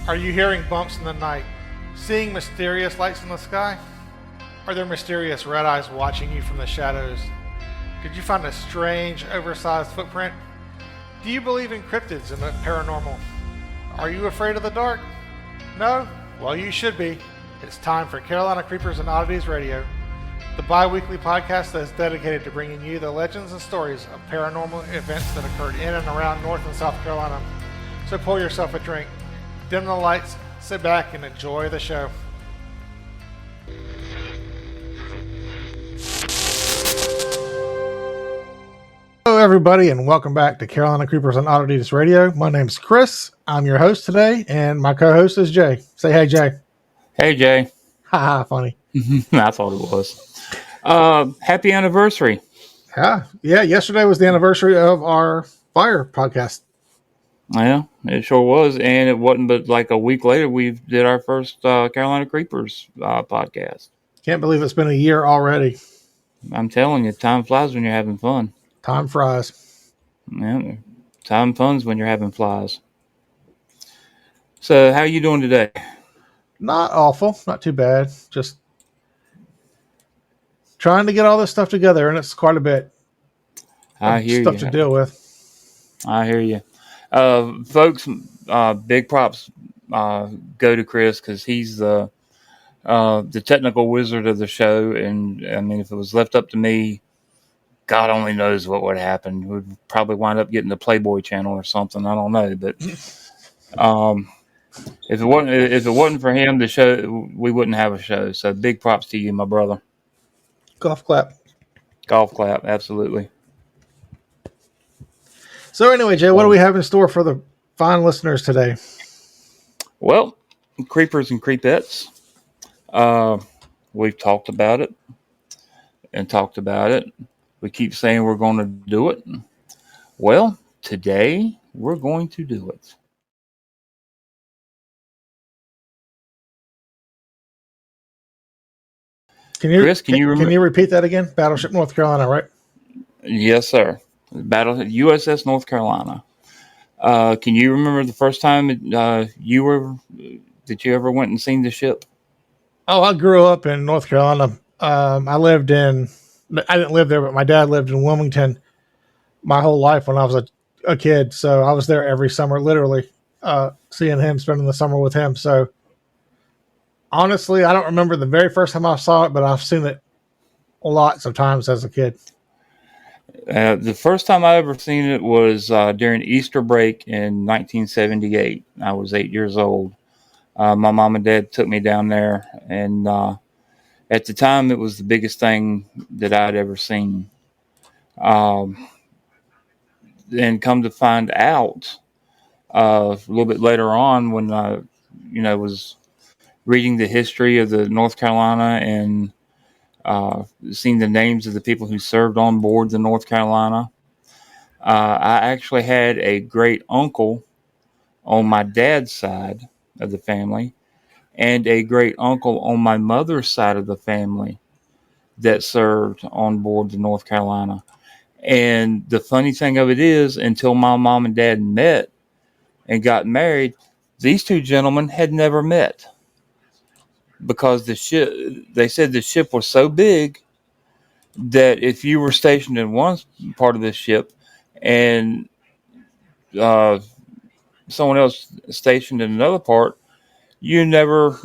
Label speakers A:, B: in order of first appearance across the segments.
A: Are you hearing bumps in the night? Seeing mysterious lights in the sky? Are there mysterious red eyes watching you from the shadows? Did you find a strange, oversized footprint? Do you believe in cryptids and the paranormal? Are you afraid of the dark? No? Well, you should be. It's time for Carolina Creepers and Oddities Radio, the bi-weekly podcast that is dedicated to bringing you the legends and stories of paranormal events that occurred in and around North and South Carolina. So pour yourself a drink, dim the lights, sit back, and enjoy the show. Hello, everybody, and welcome back to Carolina Creepers and Oddities Radio. My name's Chris. I'm your host today, and my co-host is Jay. Say hey, Jay.
B: Hey, Jay.
A: Haha, funny.
B: I thought it was. Happy anniversary.
A: Yeah, yesterday was the anniversary of our fire podcast.
B: Yeah, it sure was. And it wasn't but like a week later, we did our first Carolina Creepers podcast.
A: Can't believe it's been a year already.
B: I'm telling you, time flies when you're having fun.
A: Time flies.
B: Yeah, time flies when you're having flies. So, how are you doing today?
A: Not awful. Not too bad. Just trying to get all this stuff together, and it's quite a bit.
B: I hear
A: stuff
B: you.
A: to deal with.
B: I hear you. Folks, big props go to Chris because he's the technical wizard of the show. And I mean, if it was left up to me, God only knows what would happen. We'd probably wind up getting the Playboy channel or something. I don't know, but if it wasn't for him, the show we wouldn't have a show. So big props to you, my brother.
A: Golf clap.
B: Golf clap, absolutely.
A: So anyway, Jay, what do we have in store for the fine listeners today?
B: Well, creepers and creepettes. We've talked about it and talked about it. We keep saying we're going to do it. Well, today we're going to do it.
A: Chris, can you repeat that again? Battleship North Carolina, right?
B: Yes, sir. USS North Carolina. Can you remember the first time that you ever went and seen the ship?
A: Oh, I grew up in North Carolina. I didn't live there, but my dad lived in Wilmington my whole life when I was a kid. So I was there every summer, literally, seeing him, spending the summer with him. So honestly, I don't remember the very first time I saw it, but I've seen it lots of times as a kid.
B: The first time I ever seen it was during Easter break in 1978. I was 8 years old. My mom and dad took me down there, and at the time, it was the biggest thing that I'd ever seen. And come to find out, a little bit later on, when I, was reading the history of the North Carolina and seeing the names of the people who served on board the North Carolina, I actually had a great uncle on my dad's side of the family and a great uncle on my mother's side of the family that served on board the North Carolina. And the funny thing of it is, until my mom and dad met and got married, these two gentlemen had never met. Because they said the ship was so big that if you were stationed in one part of the ship and someone else stationed in another part, you never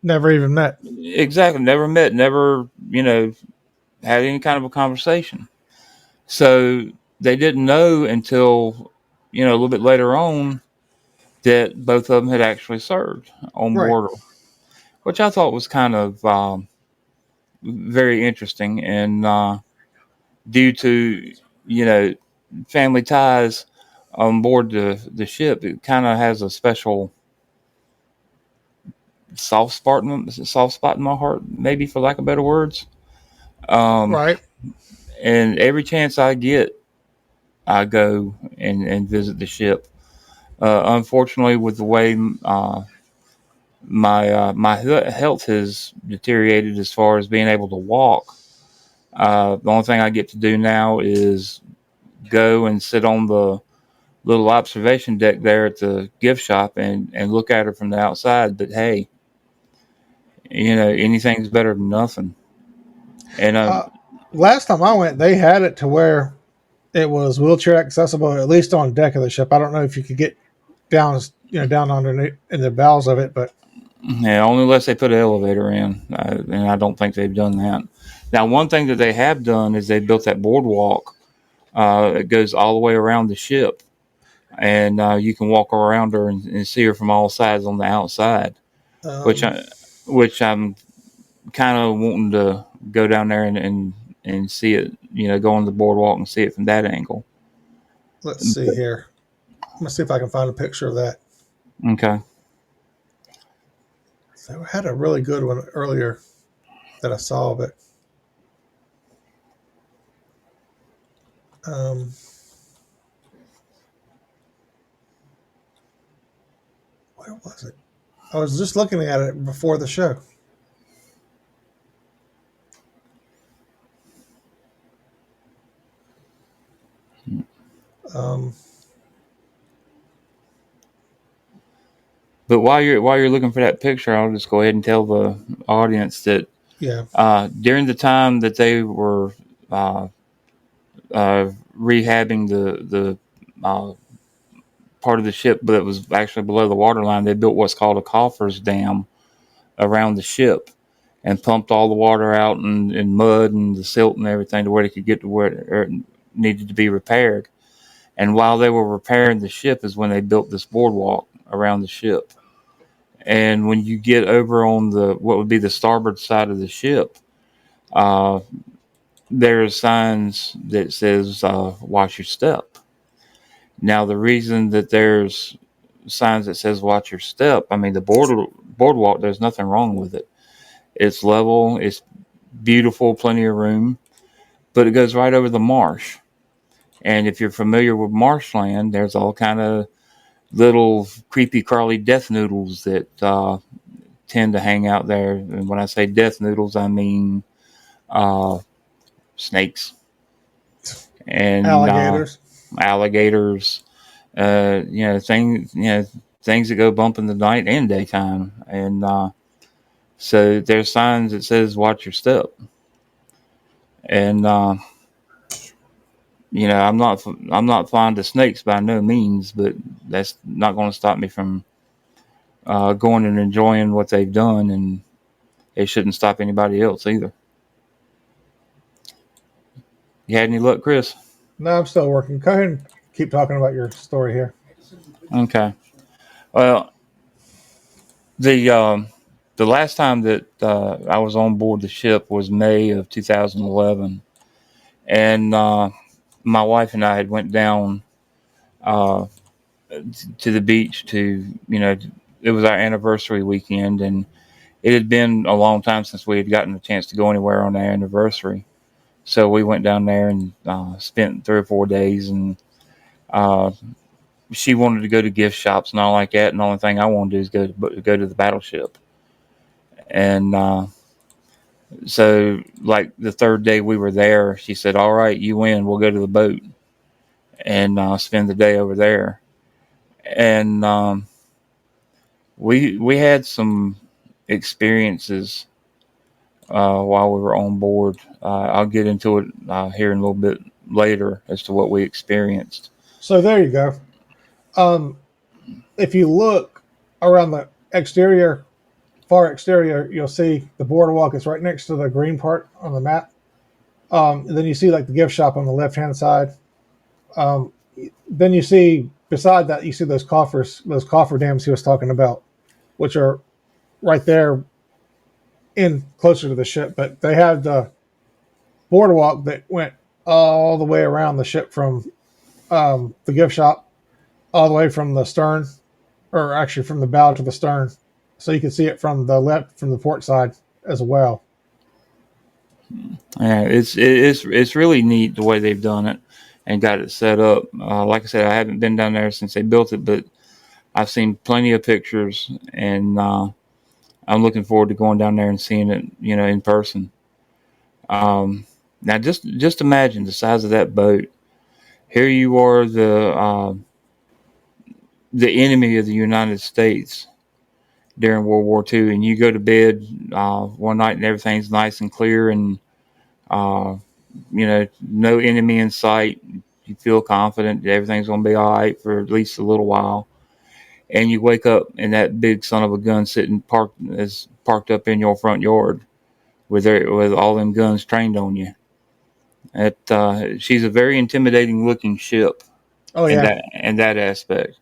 A: even met.
B: Exactly, never met, never, had any kind of a conversation. So they didn't know until, a little bit later on that both of them had actually served on board. Right. Which I thought was kind of very interesting, and due to family ties on board the ship, it kind of has a special soft spot in my heart, maybe, for lack of better words.
A: Right.
B: And every chance I get, I go and visit the ship. Unfortunately, with the way my health has deteriorated as far as being able to walk. The only thing I get to do now is go and sit on the little observation deck there at the gift shop and look at her from the outside. But hey, anything's better than nothing. And
C: Last time I went, they had it to where it was wheelchair accessible, at least on the deck of the ship. I don't know if you could get down, down underneath in the bowels of it, but
B: yeah, only unless they put an elevator in, and I don't think they've done that. Now, one thing that they have done is they built that boardwalk. It goes all the way around the ship, and you can walk around her and see her from all sides on the outside, which
C: um,
B: I, which I'm kind of wanting to go down there and see it. Go on the boardwalk and see it from that angle.
C: let's see
B: But,
C: here. I'm gonna see if I can find a picture of that.
B: okay.
C: So I had a really good one earlier that I saw, but um, where was it? I was just looking at it before the show. Um,
B: But while you're looking for that picture, I'll just go ahead and tell the audience that
C: yeah.
B: during the time that they were uh, rehabbing the part of the ship that was actually below the waterline, they built what's called a coffers dam around the ship and pumped all the water out and mud and the silt and everything to where they could get to where it needed to be repaired. And while they were repairing the ship is when they built this boardwalk around the ship. And when you get over on what would be the starboard side of the ship, uh, there are signs that says "Watch your step." Now, the reason that there's signs that says "Watch your step," I mean the boardwalk. There's nothing wrong with it. It's level. It's beautiful, plenty of room, but it goes right over the marsh. And if you're familiar with marshland, there's all kind of little creepy crawly death noodles that tend to hang out there. And when I say death noodles, I mean uh, snakes and
C: Alligators.
B: alligators. Things that go bump in the night and daytime. And so there's signs that says "Watch your step." And I'm not fond of snakes by no means, but that's not going to stop me from going and enjoying what they've done, and it shouldn't stop anybody else either. You had any luck, Chris?
C: No, I'm still working. Go ahead and keep talking about your story here.
B: Okay. Well, the last time that I was on board the ship was May of 2011, and my wife and I had went down uh, to the beach to it was our anniversary weekend, and it had been a long time since we had gotten a chance to go anywhere on our anniversary. So we went down there and spent 3 or 4 days, and uh, she wanted to go to gift shops and all like that. And the only thing I wanted to do is go to the battleship. And so, like the third day we were there, she said, "All right, you win. We'll go to the boat and spend the day over there." And we had some experiences while we were on board. I'll get into it here in a little bit later as to what we experienced.
C: So there you go. If you look around the exterior, far exterior, you'll see the boardwalk is right next to the green part on the map. And then you see like the gift shop on the left hand side. Um, then you see beside that you see those coffer dams he was talking about, which are right there in closer to the ship. But they have the boardwalk that went all the way around the ship from the gift shop, all the way from the stern, or actually from the bow to the stern, so you can see it from the port side as well.
B: Yeah, it's really neat the way they've done it and got it set up. Like I said, I haven't been down there since they built it, but I've seen plenty of pictures, and I'm looking forward to going down there and seeing it, in person. Now, just imagine the size of that boat. Here you are, the enemy of the United States during World War II, and you go to bed one night and everything's nice and clear, and no enemy in sight. You feel confident that everything's going to be all right for at least a little while, and you wake up and that big son of a gun parked up in your front yard with all them guns trained on you. She's a very intimidating looking ship.
C: Oh yeah.
B: In that aspect.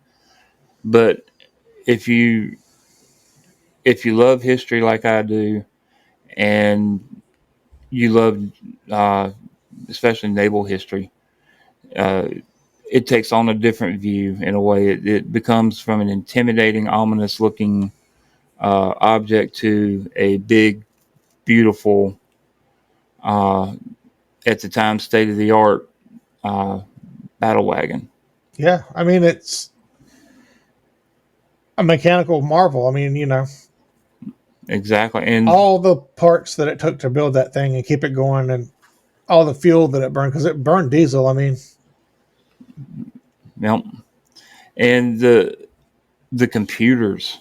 B: But if you love history like I do, and you love especially naval history, it takes on a different view in a way. It becomes from an intimidating, ominous looking object to a big, beautiful, at the time state of the art battle wagon.
C: Yeah, I mean, it's a mechanical marvel. I mean,
B: Exactly, and
C: all the parts that it took to build that thing and keep it going, and all the fuel that it burned, because it burned diesel. I mean,
B: yep. And the computers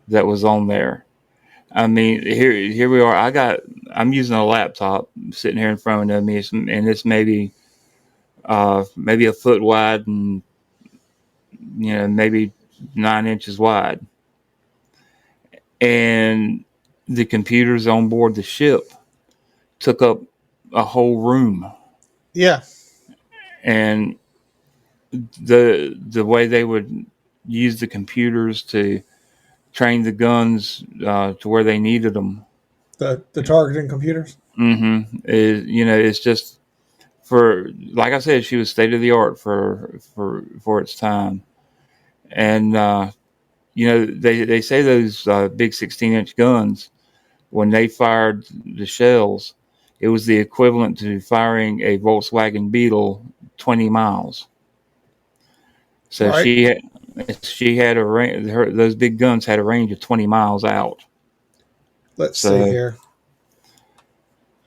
B: that was on there. I mean, here we are. I'm using a laptop sitting here in front of me, and it's maybe a foot wide and maybe 9 inches wide. And the computers on board the ship took up a whole room.
C: yeah.
B: And the way they would use the computers to train the guns to where they needed them.
C: The targeting computers.
B: Mm-hmm. It's just like I said, she was state of the art for its time. And they say those big 16-inch guns, when they fired the shells, it was the equivalent to firing a Volkswagen Beetle 20 miles. So right. she had a range. Those big guns had a range of 20 miles out.
C: Let's see here.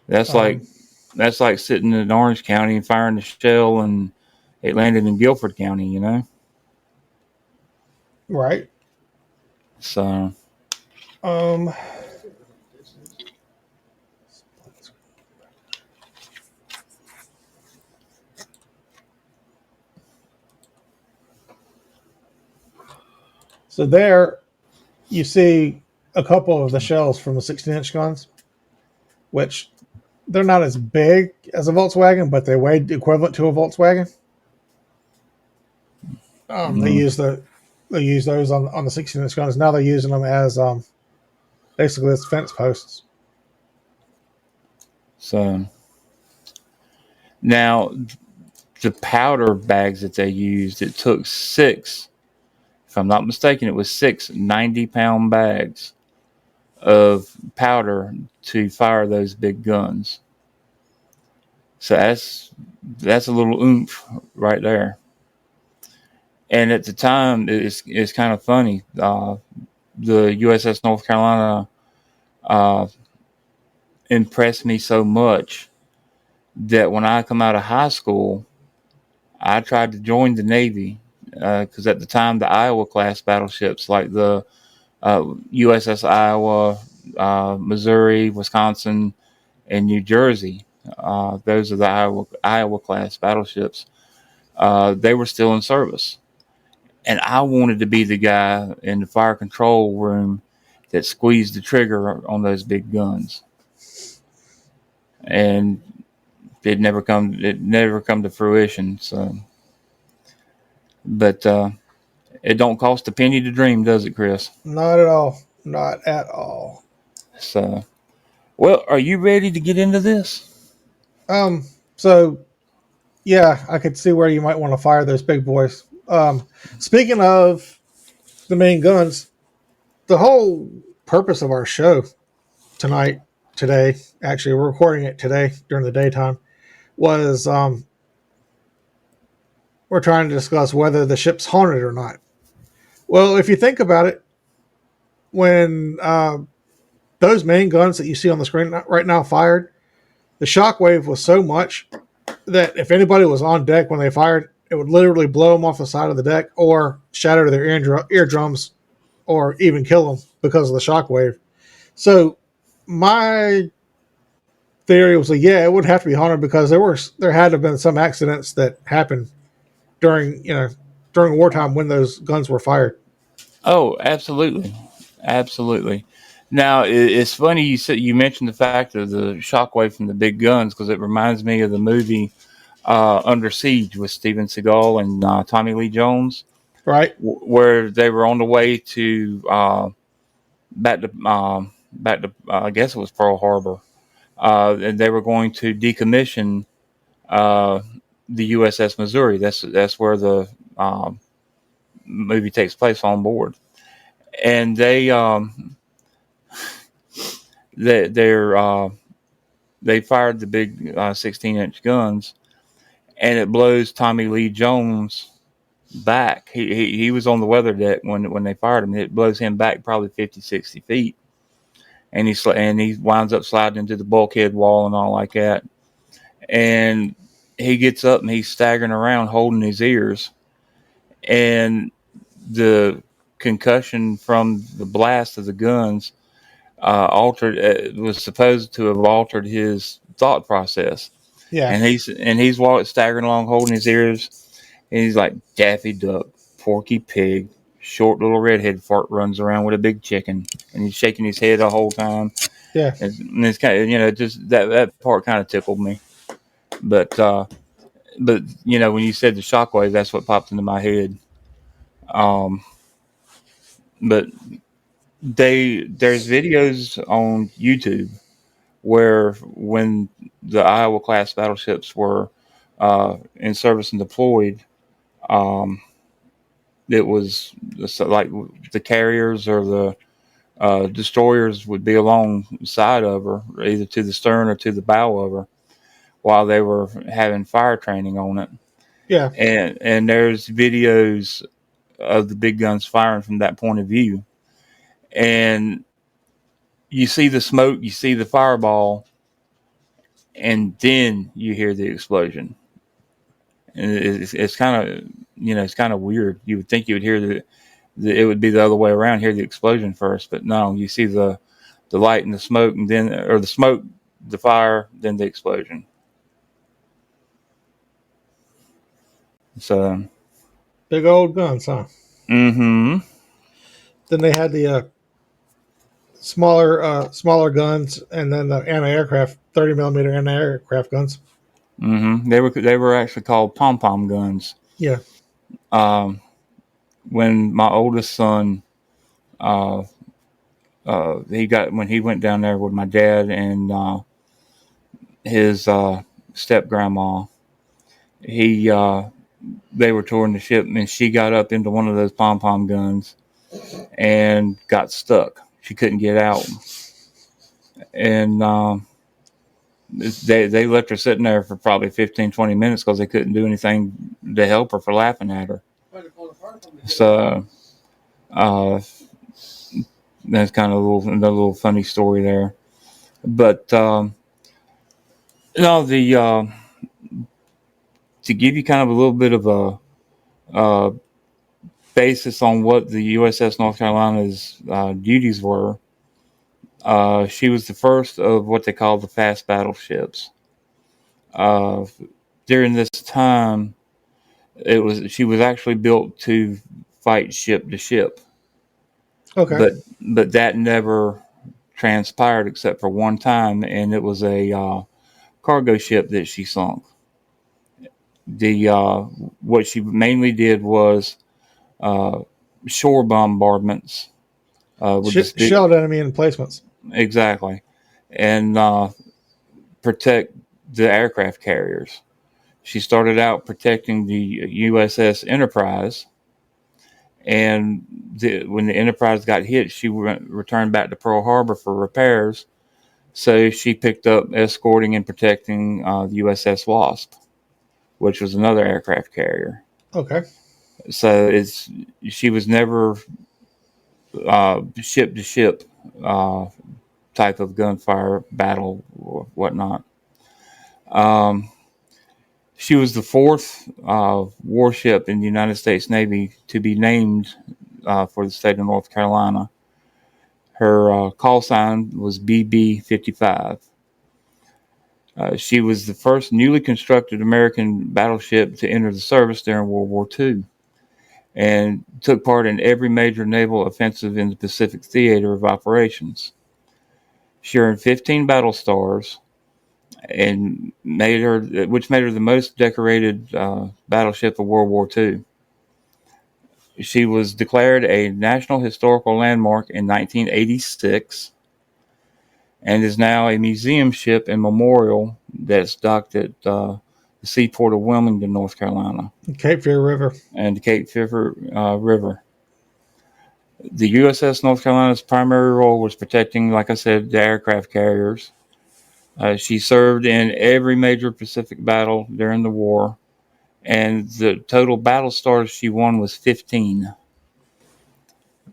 B: That's like sitting in Orange County and firing a shell, and it landed in Guilford County.
C: Right.
B: So.
C: So there, you see a couple of the shells from the 16-inch guns, which they're not as big as a Volkswagen, but they weighed equivalent to a Volkswagen. They use those on the 16-inch guns. Now they're using them as basically as fence posts.
B: So now the powder bags that they used, it took 6. If I'm not mistaken, it was 6 90-pound bags of powder to fire those big guns. So that's a little oomph right there. And at the time, it's kind of funny. The USS North Carolina impressed me so much that when I come out of high school, I tried to join the Navy. Because at the time, the Iowa class battleships like the USS Iowa, Missouri, Wisconsin, and New Jersey, those are the Iowa class battleships. They were still in service, and I wanted to be the guy in the fire control room that squeezed the trigger on those big guns. And it never come to fruition. So. But it don't cost a penny to dream, does it, Chris?
C: Not at all. Not at all.
B: So, well, are you ready to get into this?
C: So, yeah, I could see where you might want to fire those big boys. Speaking of the main guns, the whole purpose of our show today, actually, we're recording it today during the daytime, was we're trying to discuss whether the ship's haunted or not. Well, if you think about it, when those main guns that you see on the screen right now fired, the shockwave was so much that if anybody was on deck when they fired, it would literally blow them off the side of the deck or shatter their eardrums or even kill them because of the shock wave. So my theory was like, yeah, it would have to be haunted because there had to have been some accidents that happened during during wartime when those guns were fired.
B: Oh, absolutely, absolutely. Now it's funny you mentioned the fact of the shockwave from the big guns because it reminds me of the movie Under Siege with Steven Seagal and Tommy Lee Jones,
C: Right?
B: where they were on the way to back to I guess it was Pearl Harbor, and they were going to decommission uh, the USS Missouri. That's where the movie takes place on board, and they're they fired the big 16-inch guns, and it blows Tommy Lee Jones back. He was on the weather deck when they fired him. It blows him back probably 50, 60 feet, and he winds up sliding into the bulkhead wall and all like that. And he gets up and he's staggering around holding his ears, and the concussion from the blast of the guns altered was supposed to have altered his thought process.
C: Yeah.
B: And he's staggering along holding his ears, and he's like Daffy Duck, Porky Pig, short little redhead fart runs around with a big chicken, and he's shaking his head the whole time.
C: Yeah.
B: And it's kind of just that part kind of tickled me, but when you said the shockwave, that's what popped into my head. Um, but there's videos on YouTube where when the Iowa class battleships were in service and deployed, um, it was like the carriers or the destroyers would be alongside of her, either to the stern or to the bow of her, while they were having fire training on it.
C: Yeah.
B: And there's videos of the big guns firing from that point of view, and you see the smoke, you see the fireball, and then you hear the explosion. And it's kind of it's kind of weird. You would think you would hear it would be the other way around, hear the explosion first, but no, you see the light and the smoke, and then or the smoke, the fire, then the explosion. So,
C: Big old guns, huh?
B: mm-hmm.
C: Then they had the smaller guns, and then the anti-aircraft 30 millimeter anti-aircraft guns.
B: Mm-hmm. They were actually called pom pom guns.
C: Yeah.
B: Um, when my oldest son, when he went down there with my dad and his step grandma, he they were touring the ship, and she got up into one of those pom pom guns and got stuck. She couldn't get out, and they left her sitting there for probably 15, 20 minutes because they couldn't do anything to help her for laughing at her. So that's kind of another little funny story there. But no, to give you kind of a little bit of a basis on what the USS North Carolina's duties were. She was the first of what they call the fast battleships. During this time, she was actually built to fight ship to ship.
C: Okay.
B: But that never transpired except for one time, and it was a cargo ship that she sunk. What she mainly did was shore bombardments with this big,
C: Shelled enemy emplacements.
B: exactly, and protect the aircraft carriers. She started out protecting the USS Enterprise, and when the Enterprise got hit, she returned back to Pearl Harbor for repairs. So she picked up escorting and protecting the USS Wasp, which was another aircraft carrier.
C: Okay.
B: So she was never ship to ship type of gunfire battle or whatnot. She was the fourth warship in the United States Navy to be named for the state of North Carolina. Her call sign was BB 55. She was the first newly constructed American battleship to enter the service during World War II and took part in every major naval offensive in the Pacific theater of operations. She earned 15 battle stars, and which made her the most decorated battleship of World War II. She was declared a National Historical Landmark in 1986 and is now a museum ship and memorial that's docked at the seaport of Wilmington, North Carolina.
C: Cape Fear River.
B: And the Cape Fear River. The USS North Carolina's primary role was protecting, like I said, the aircraft carriers. She served in every major Pacific battle during the war, and the total battle stars she won was 15.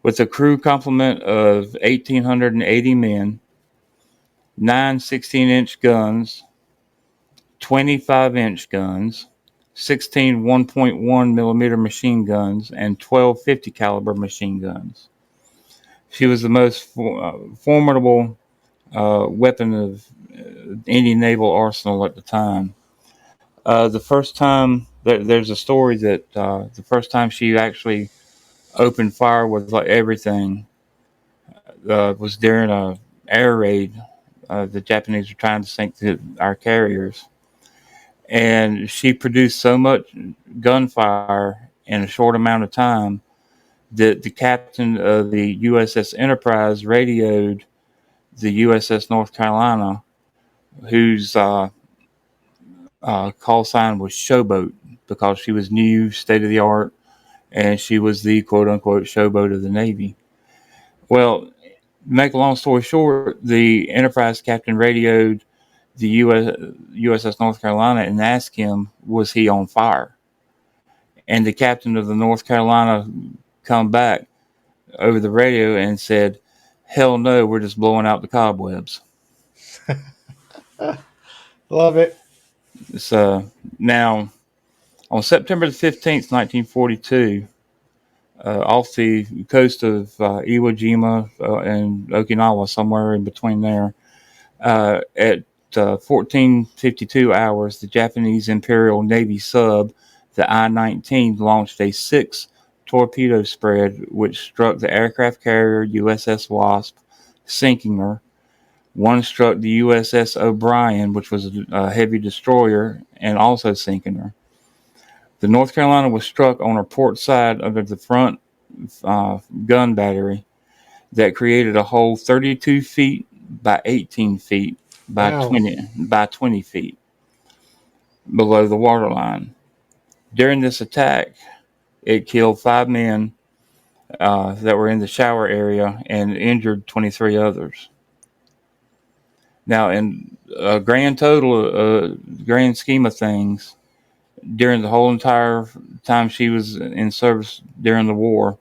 B: With a crew complement of 1,880 men, 9 16-inch guns, 25-inch guns, 16 1.1 millimeter machine guns, and 12 50 caliber machine guns. She was the most formidable weapon of any naval arsenal at the time. The first time, there's a story that the first time she actually opened fire with like everything was during a air raid. The Japanese were trying to sink our carriers, and she produced so much gunfire in a short amount of time that the captain of the USS Enterprise radioed the USS North Carolina, whose call sign was Showboat, because she was new, state of the art, and she was the quote unquote showboat of the Navy. Well, to make a long story short, the Enterprise captain radioed the USS North Carolina and asked him, was he on fire? And the captain of the North Carolina come back over the radio and said, hell no, we're just blowing out the cobwebs.
C: Love it.
B: So now, on September the 15th, 1942, off the coast of Iwo Jima and Okinawa, somewhere in between there, at 14:52 hours, the Japanese Imperial Navy sub, the I-19, launched a 6 torpedo spread which struck the aircraft carrier USS Wasp, sinking her. One struck the USS O'Brien, which was a heavy destroyer, and also sinking her. The North Carolina was struck on her port side under the front gun battery that created a hole 32 feet by 18 feet by
C: Wow.
B: 20 feet below the waterline. During this attack, it killed 5 men that were in the shower area and injured 23 others. Now, in a grand scheme of things, during the whole entire time she was in service during the war,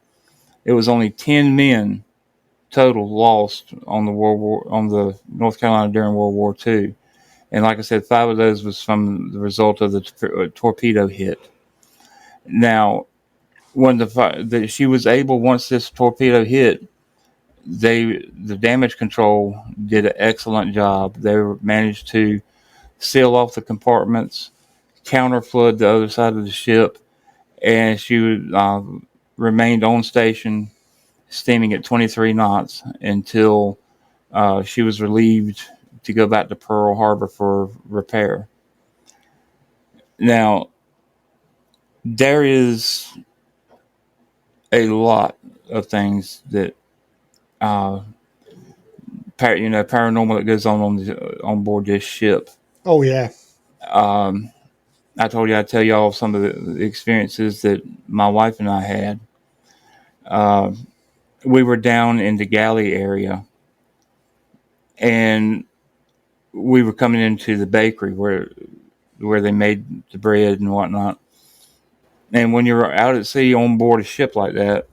B: it was only 10 men total lost on the North Carolina during World War II. And like I said, 5 of those was from the result of the torpedo hit. Now, when she was able, once this torpedo hit, the damage control did an excellent job. They managed to seal off the compartments, counter flood the other side of the ship, and she remained on station, steaming at 23 knots until she was relieved to go back to Pearl Harbor for repair. Now, there is a lot of things that paranormal that goes on board this ship.
C: Oh yeah.
B: I told you I'd tell y'all some of the experiences that my wife and I had. We were down in the galley area, and we were coming into the bakery where they made the bread and whatnot. And when you're out at sea on board a ship like that,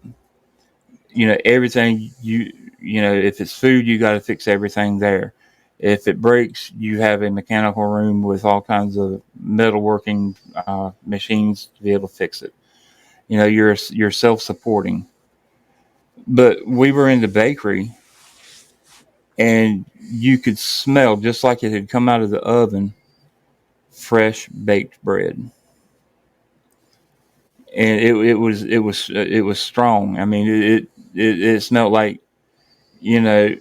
B: everything if it's food, you got to fix everything there. If it breaks, you have a mechanical room with all kinds of metalworking machines to be able to fix it. You're self-supporting. But we were in the bakery, and you could smell, just like it had come out of the oven, fresh baked bread. And it was strong. I mean, it smelled like, you know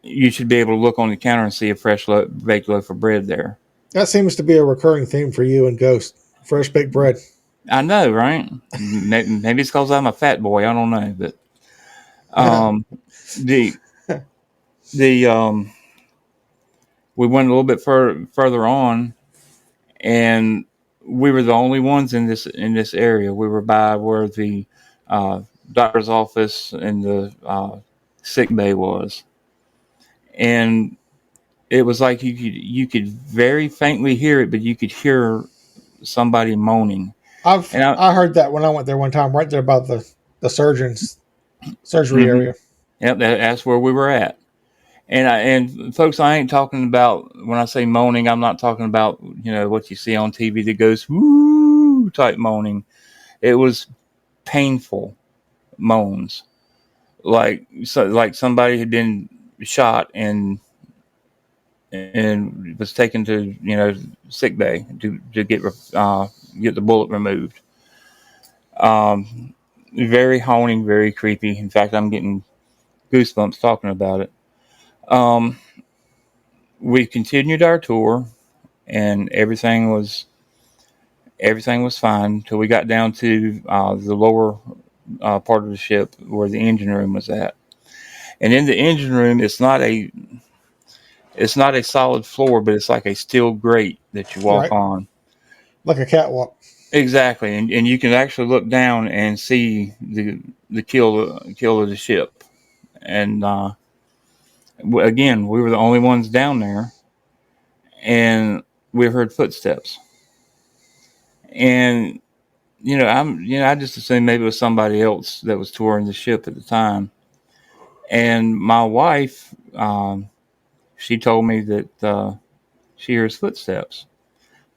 B: you should be able to look on the counter and see a fresh baked loaf of bread there.
C: That seems to be a recurring theme for you and Ghost. Fresh baked bread.
B: I know, right? Maybe it's because I'm a fat boy. I don't know, but the the we went a little bit further on, and we were the only ones in this area. We were by where the doctor's office and the sick bay was, and it was like you could very faintly hear it, but you could hear somebody moaning.
C: I heard that when I went there one time, right there about the surgery area.
B: Yep, that's where we were at. And folks, I ain't talking about, when I say moaning, I'm not talking about what you see on TV that goes woo type moaning. It was painful moans, like somebody had been shot and was taken to sick bay to get the bullet removed. Very haunting, very creepy. In fact, I'm getting goosebumps talking about it. We continued our tour, and everything was fine until we got down to the lower part of the ship where the engine room was at. And in the engine room, it's not a solid floor, but it's like a steel grate that you walk on,
C: like a catwalk.
B: Exactly, and you can actually look down and see the keel of the ship. And again, we were the only ones down there, and we heard footsteps. And I just assumed maybe it was somebody else that was touring the ship at the time. And my wife, she told me that she hears footsteps.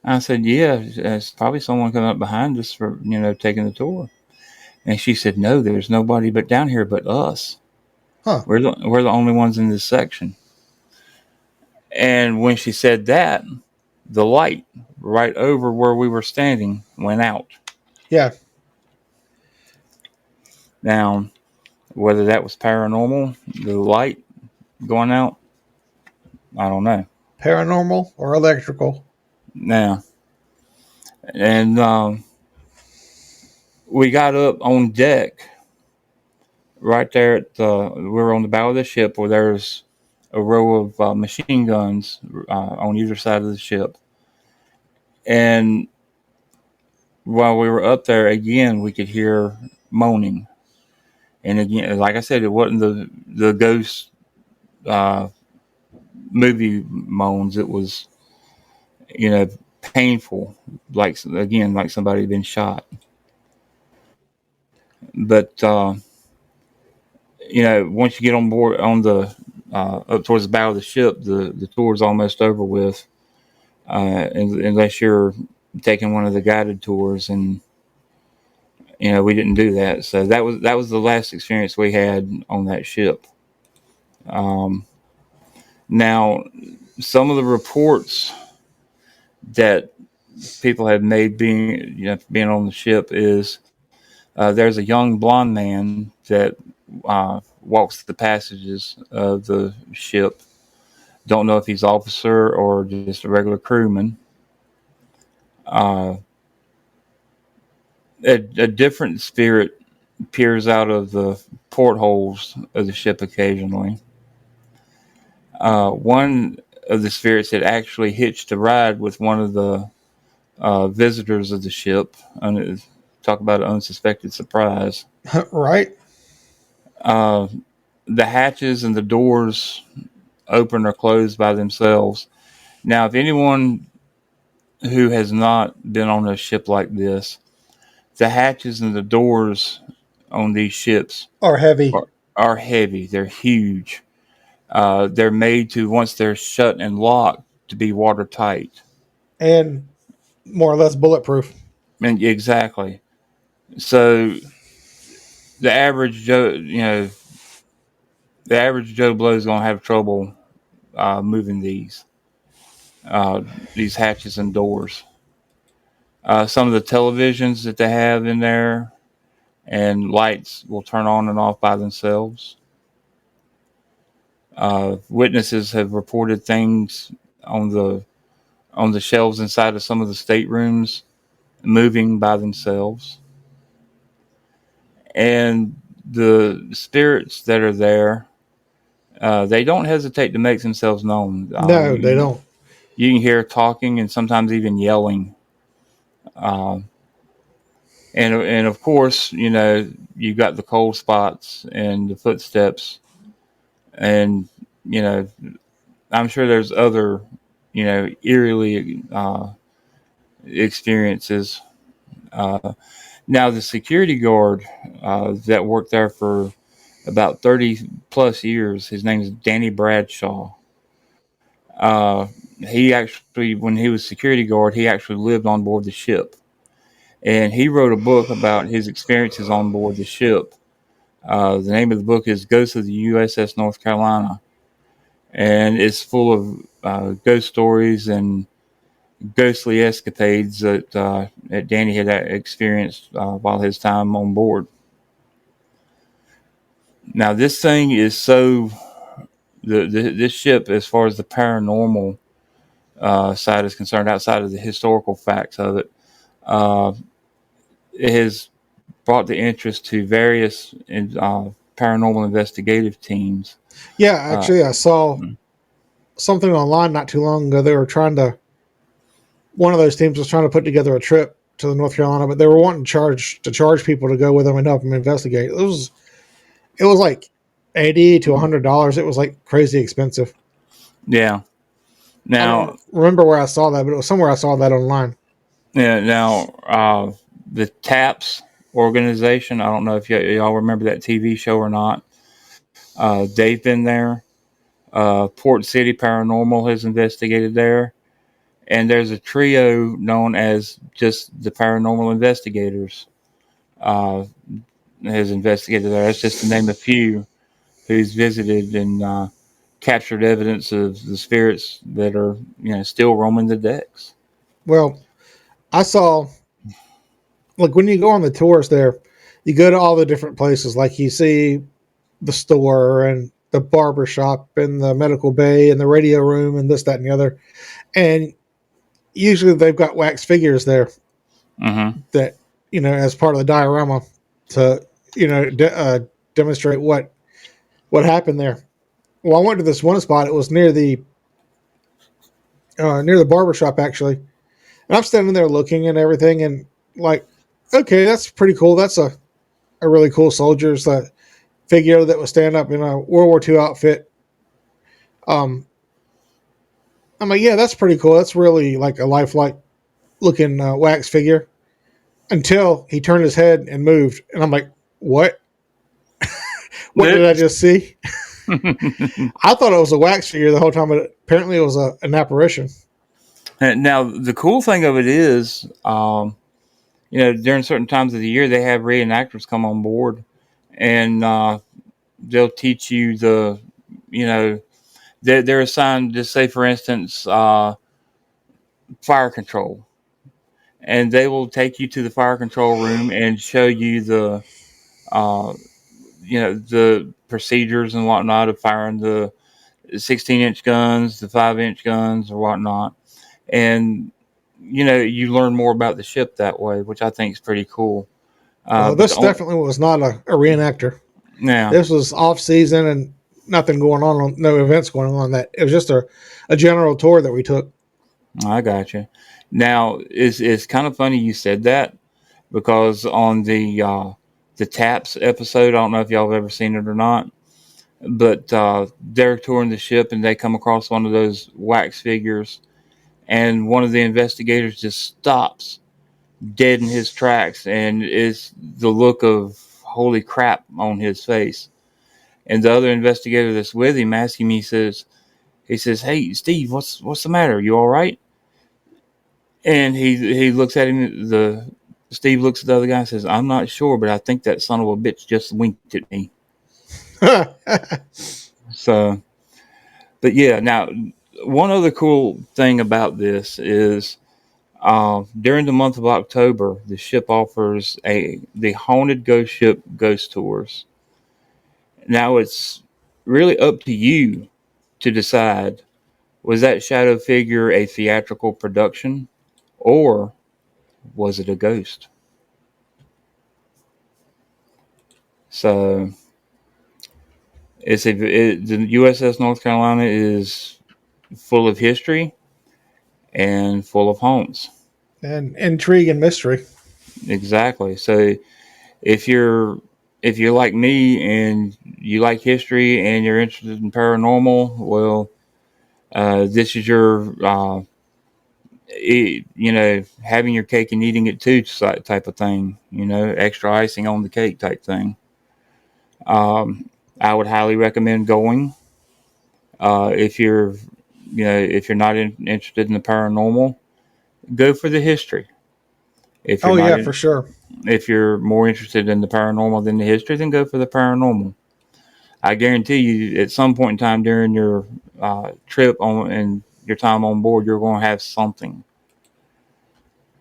B: I said, "Yeah, it's probably someone coming up behind us for taking the tour." And she said, "No, there's nobody but down here but us.
C: Huh.
B: We're the only ones in this section." And when she said that, the light right over where we were standing went out.
C: Yeah.
B: Now, whether that was paranormal, the light going out, I don't know.
C: Paranormal or electrical.
B: Now, and we got up on deck right there we were on the bow of the ship where there's a row of machine guns on either side of the ship. And while we were up there, again, we could hear moaning. And again, like I said, it wasn't the ghost movie moans. It was, painful, like somebody had been shot. But once you get on board on the up towards the bow of the ship, the tour is almost over with, unless you're taking one of the guided tours, and we didn't do that. So that was the last experience we had on that ship. Now, some of the reports that people have made being on the ship is there's a young blonde man that walks the passages of the ship. Don't know if he's officer or just a regular crewman. A different spirit peers out of the portholes of the ship occasionally. One of the spirits had actually hitched a ride with one of the visitors of the ship. And talk about an unsuspected surprise.
C: Right.
B: The hatches and the doors open or close by themselves. Now, if anyone who has not been on a ship like this, the hatches and the doors on these ships
C: are heavy.
B: Are heavy. They're huge. They're made to, once they're shut and locked, to be watertight.
C: and more or less bulletproof.
B: And exactly. So the average Joe, the average Joe Blow is going to have trouble moving these hatches and doors. Some of the televisions that they have in there and lights will turn on and off by themselves. Witnesses have reported things on the shelves inside of some of the staterooms moving by themselves. And the spirits that are there, they don't hesitate to make themselves known.
C: No, they don't.
B: You can hear talking and sometimes even yelling. And of course, you got the cold spots and the footsteps, and I'm sure there's other eerily experiences. Now the security guard that worked there for about 30 plus years, his name is Danny Bradshaw. He actually, when he was security guard, he actually lived on board the ship. And he wrote a book about his experiences on board the ship. The name of the book is Ghosts of the USS North Carolina. And it's full of ghost stories and ghostly escapades that Danny had experienced while his time on board. Now, this thing is this ship, as far as the paranormal side is concerned, outside of the historical facts of it, it has brought the interest to various paranormal investigative teams.
C: Yeah, actually, I saw something online not too long ago. They were one of those teams was trying to put together a trip to the North Carolina, but they were wanting to charge people to go with them and help them investigate. It was like $80 to $100. It was like crazy expensive.
B: Yeah. Now,
C: I don't remember where I saw that, but it was somewhere I saw that online.
B: Yeah. Now, the TAPS organization. I don't know if y'all remember that TV show or not. They've been there. Port City Paranormal has investigated there. And there's a trio known as just the Paranormal Investigators has investigated there. That's just to name a few who's visited and captured evidence of the spirits that are still roaming the decks.
C: Well, I saw, like, when you go on the tours there, you go to all the different places. Like, you see the store and the barber shop and the medical bay and the radio room and this, that, and the other. And usually they've got wax figures there that, as part of the diorama to, demonstrate what happened there. Well, I went to this one spot. It was near the barber shop, actually. And I'm standing there looking and everything and like, okay, that's pretty cool. That's a really cool soldier's figure that was standing up in a World War II outfit. I'm like, yeah, that's pretty cool. That's really like a lifelike looking wax figure. Until he turned his head and moved, and I'm like, what? What did I just see? I thought it was a wax figure the whole time, but apparently it was an apparition.
B: Now, the cool thing of it is, during certain times of the year, they have reenactors come on board, and they'll teach you they're assigned, just say, for instance, fire control. And they will take you to the fire control room and show you the procedures and whatnot of firing the 16-inch guns, the 5-inch guns, or whatnot. And, you learn more about the ship that way, which I think is pretty cool.
C: This definitely was not a reenactor.
B: Yeah.
C: This was off season and nothing going on, no events going on. That it was just a general tour that we took.
B: I got you. Now, it's kind of funny you said that, because on the TAPS episode, I don't know if y'all have ever seen it or not, but they're touring the ship and they come across one of those wax figures, and one of the investigators just stops dead in his tracks, and it's the look of holy crap on his face. And the other investigator that's with him asking me he says, "Hey, Steve, what's the matter? You all right?" And he looks at him. Steve looks at the other guy and says, "I'm not sure, but I think that son of a bitch just winked at me." So, but yeah. Now, one other cool thing about this is during the month of October, the ship offers the haunted ghost ship ghost tours. Now it's really up to you to decide, was that shadow figure a theatrical production or was it a ghost? So the USS North Carolina is full of history and full of haunts.
C: And intrigue and mystery.
B: Exactly. So if you're like me and you like history and you're interested in paranormal, well, this is your having your cake and eating it too type of thing. Extra icing on the cake type thing. I would highly recommend going. If you're if you're not interested in the paranormal, go for the history. If you're not
C: For sure.
B: If you're more interested in the paranormal than the history, then go for the paranormal. I guarantee you, at some point in time during your trip and your time on board, you're going to have something,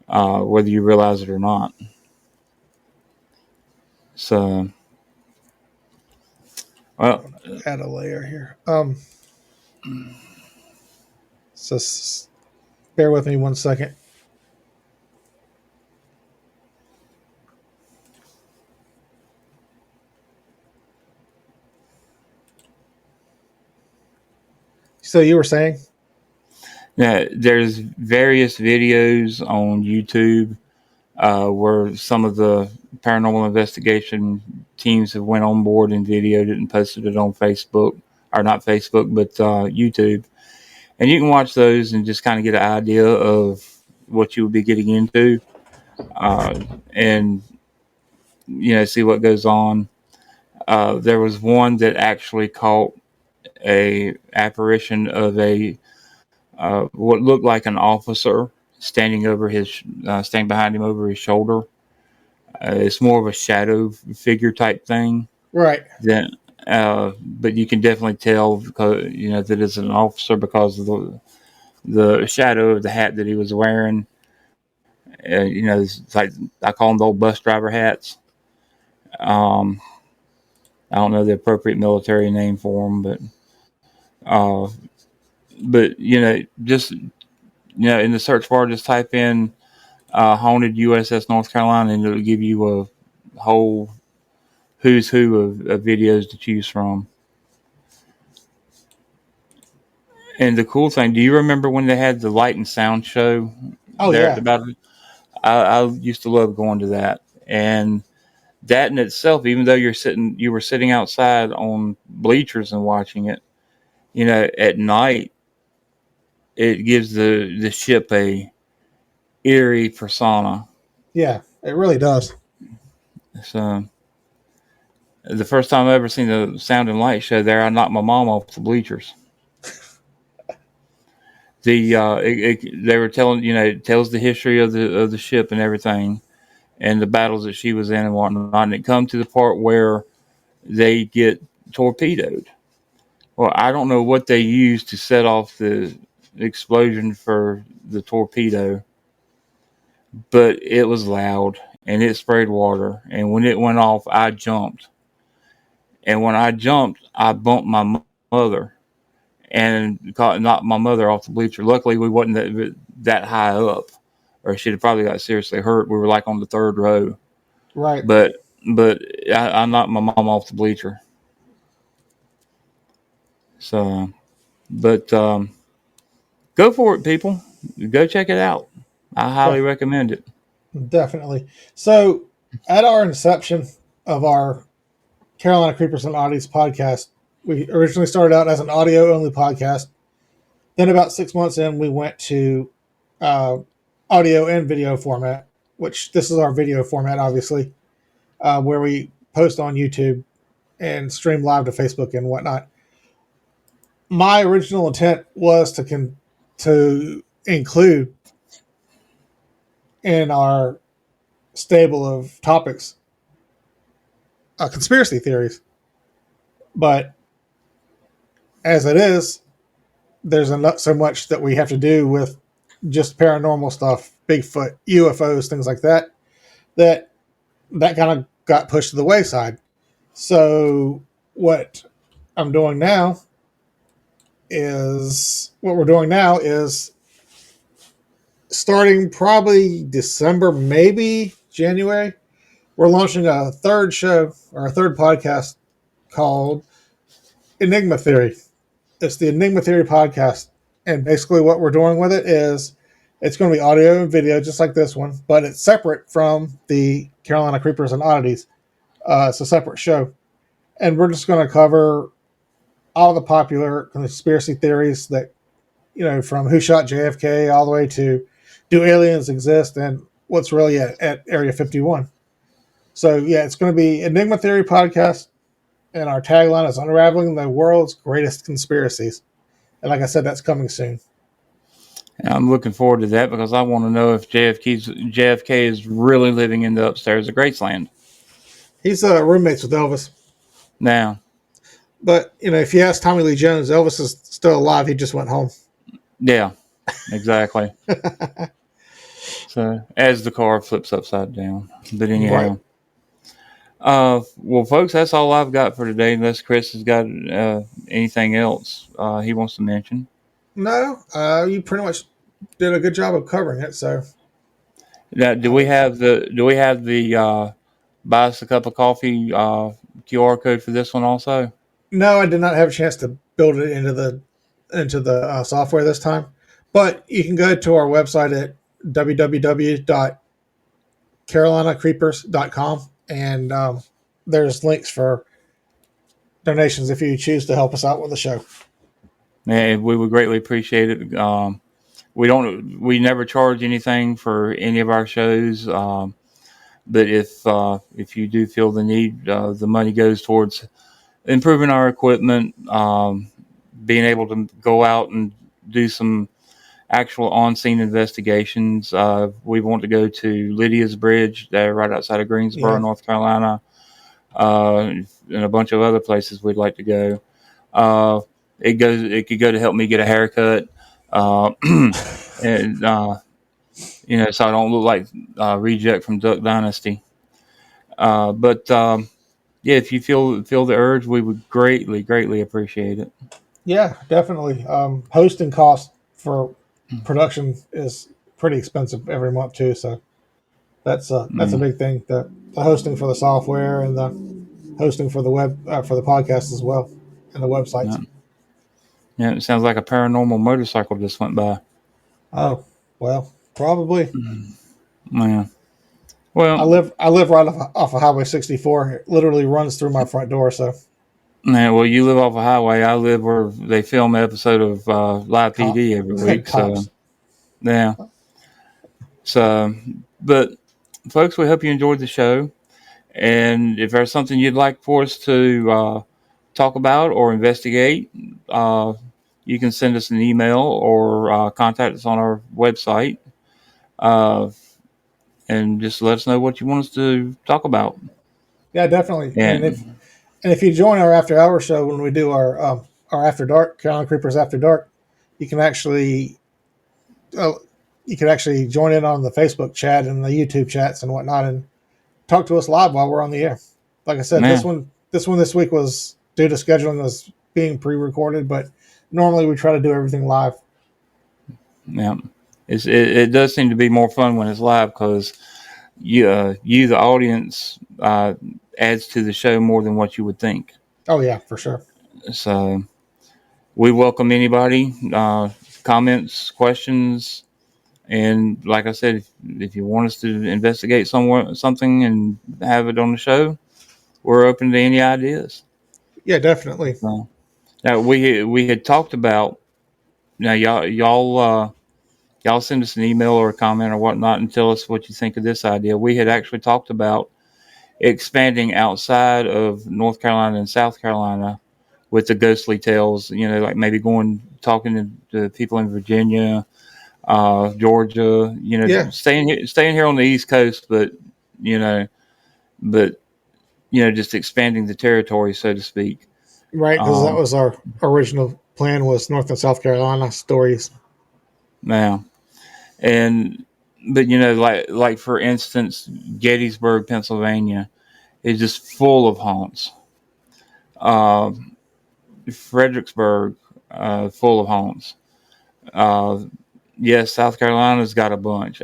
B: whether you realize it or not. So, well,
C: Add a layer here. So bear with me 1 second. So you were saying?
B: yeah, there's various videos on YouTube where some of the paranormal investigation teams have went on board and videoed it and posted it on Facebook, or not Facebook, but YouTube. And you can watch those and just kind of get an idea of what you would be getting into, and see what goes on. There was one that actually caught a apparition of a what looked like an officer standing behind him over his shoulder. It's more of a shadow figure type thing.
C: Right.
B: But you can definitely tell because that it's an officer because of the shadow of the hat that he was wearing. It's like I call them the old bus driver hats. I don't know the appropriate military name for them, uh, but just in the search bar, just type in haunted USS North Carolina, and it'll give you a whole who's who of videos to choose from. And the cool thing, do you remember when they had the light and sound show?
C: Oh,
B: there
C: yeah.
B: at the battle? I used to love going to that, and that in itself, even though you were sitting outside on bleachers and watching it, at night, it gives the ship a eerie persona.
C: Yeah, it really does.
B: So the first time I ever seen the sound and light show there, I knocked my mom off the bleachers. They were telling it tells the history of the ship and everything, and the battles that she was in and whatnot. And it come to the part where they get torpedoed. Well, I don't know what they used to set off the explosion for the torpedo, but it was loud and it sprayed water. And when it went off, I jumped. And when I jumped, I bumped my mother and knocked my mother off the bleacher. Luckily, we wasn't that high up, or she'd have probably got seriously hurt. We were like on the third row.
C: Right.
B: But I knocked my mom off the bleacher. So, but go for it, people. Go check it out. I highly recommend it.
C: Definitely. So, at our inception of our Carolina Creepers and Oddities podcast, we originally started out as an audio only podcast. Then, about 6 months in, we went to audio and video format, which this is our video format, obviously, where we post on YouTube and stream live to Facebook and whatnot. My original intent was to include in our stable of topics conspiracy theories, but as it is, there's not so much that we have to do with just paranormal stuff, Bigfoot, UFOs, things like that. That kind of got pushed to the wayside. So what I'm doing now what we're doing now is starting probably December, maybe January. We're launching a third show or a third podcast called Enigma Theory. It's the Enigma Theory podcast. And basically what we're doing with it is it's going to be audio and video just like this one, but it's separate from the Carolina Creepers and Oddities. It's a separate show. And we're just going to cover all the popular conspiracy theories that, from who shot JFK all the way to do aliens exist and what's really at Area 51. So, yeah, it's going to be Enigma Theory podcast, and our tagline is Unraveling the World's Greatest Conspiracies. And like I said, that's coming soon.
B: And I'm looking forward to that because I want to know if JFK is really living in the upstairs of Graceland.
C: He's roommates with Elvis.
B: Now.
C: But, if you ask Tommy Lee Jones, Elvis is still alive. He just went home.
B: Yeah, exactly. So, as the car flips upside down. But anyhow. Right. Well, folks, that's all I've got for today, unless Chris has got anything else he wants to mention.
C: No, you pretty much did a good job of covering it. So,
B: now, do we have the buy us a cup of coffee QR code for this one also?
C: No, I did not have a chance to build it into the software this time. But you can go to our website at www.carolinacreepers.com, and there's links for donations if you choose to help us out with the show.
B: Yeah, we would greatly appreciate it. We never charge anything for any of our shows, but if you do feel the need, the money goes towards improving our equipment, being able to go out and do some actual on-scene investigations. We want to go to Lydia's Bridge, right outside of Greensboro, North Carolina, and a bunch of other places we'd like to go. It could go to help me get a haircut, and so I don't look like reject from Duck Dynasty. But yeah, if you feel the urge, we would greatly appreciate it.
C: Yeah, definitely. Hosting costs for production is pretty expensive every month too, so that's a big thing. The hosting for the software and the hosting for the web for the podcast as well, and the websites.
B: Yeah, it sounds like a paranormal motorcycle just went by.
C: Oh, well, probably.
B: Yeah. Well,
C: I live right off of Highway 64. It literally runs through my front door. So.
B: Yeah, well, you live off a highway. I live where they film an episode of Live PD every week. So, yeah. So, but folks, we hope you enjoyed the show. And if there's something you'd like for us to talk about or investigate, you can send us an email or contact us on our website, and just let us know what you want us to talk about.
C: Yeah, definitely. And if you join our after hour show when we do our after dark Carolina Creepers After Dark, you can actually join in on the Facebook chat and the YouTube chats and whatnot, and talk to us live while we're on the air. Like I said, this one this week was due to scheduling was being pre-recorded, but normally we try to do everything live.
B: Yeah, it does seem to be more fun when it's live because you the audience adds to the show more than what you would think.
C: Oh yeah, for sure.
B: So we welcome anybody, comments, questions, and like I said, if you want us to investigate something and have it on the show, we're open to any ideas.
C: Yeah, definitely.
B: So, now we had talked about y'all send us an email or a comment or whatnot and tell us what you think of this idea. We had actually talked about expanding outside of North Carolina and South Carolina with the ghostly tales, like maybe talking to people in Virginia, Georgia,
C: Yeah,
B: staying here on the East Coast, but, you know, but, just expanding the territory, so to speak.
C: right. Because that
B: Um,
C: was our original plan, was North and South Carolina stories.
B: now, but, like for instance, Gettysburg, Pennsylvania is just full of haunts. Um, Fredericksburg, full of haunts. Uh, yes, South Carolina's got a bunch.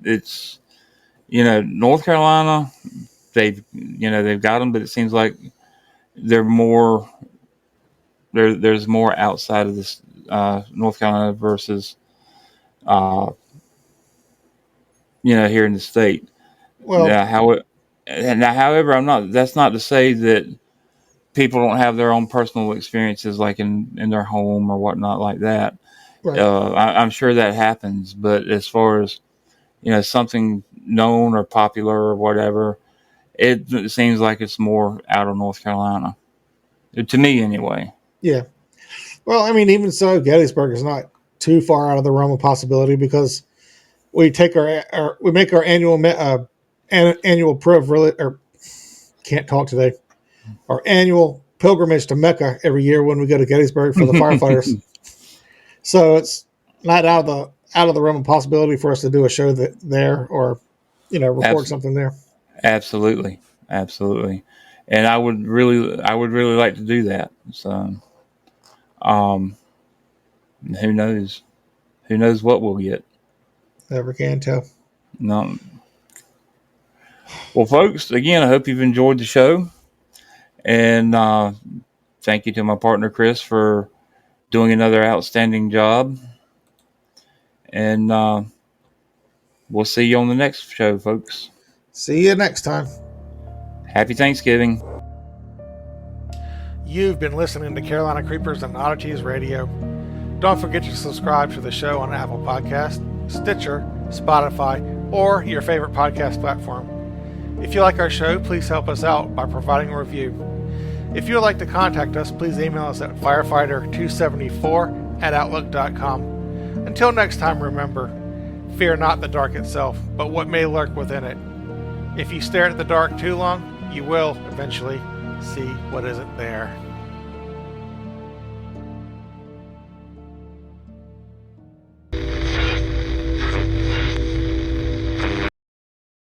B: It's North Carolina, they've got them, but it seems like they're more there's more outside of this North Carolina versus uh, here in the state.
C: Well,
B: Now, however, That's not to say that people don't have their own personal experiences, like in their home or whatnot, like that.
C: right.
B: I'm sure that happens, but as far as something known or popular or whatever, it seems like it's more out of North Carolina, to me anyway.
C: Yeah. Well, I mean, even so, Gettysburg is not too far out of the realm of possibility, because we take we make our annual privilege, or can't talk today, our annual pilgrimage to Mecca every year when we go to Gettysburg for the firefighters. So it's not out of the realm of possibility for us to do a show there, or record something there.
B: Absolutely, and I would really like to do that. So, who knows? Who knows what we'll get?
C: Never can tell.
B: No. Well, folks, again, I hope you've enjoyed the show, and thank you to my partner Chris for doing another outstanding job. And we'll see you on the next show, folks.
C: See you next time.
B: Happy Thanksgiving.
A: You've been listening to Carolina Creepers and Oddities Radio. Don't forget to subscribe to the show on Apple Podcast, Stitcher, Spotify, or your favorite podcast platform. If you like our show, please help us out by providing a review. If you would like to contact us, please email us at firefighter274@outlook.com. Until next time, remember, fear not the dark itself, but what may lurk within it. If you stare at the dark too long, you will eventually see what isn't there.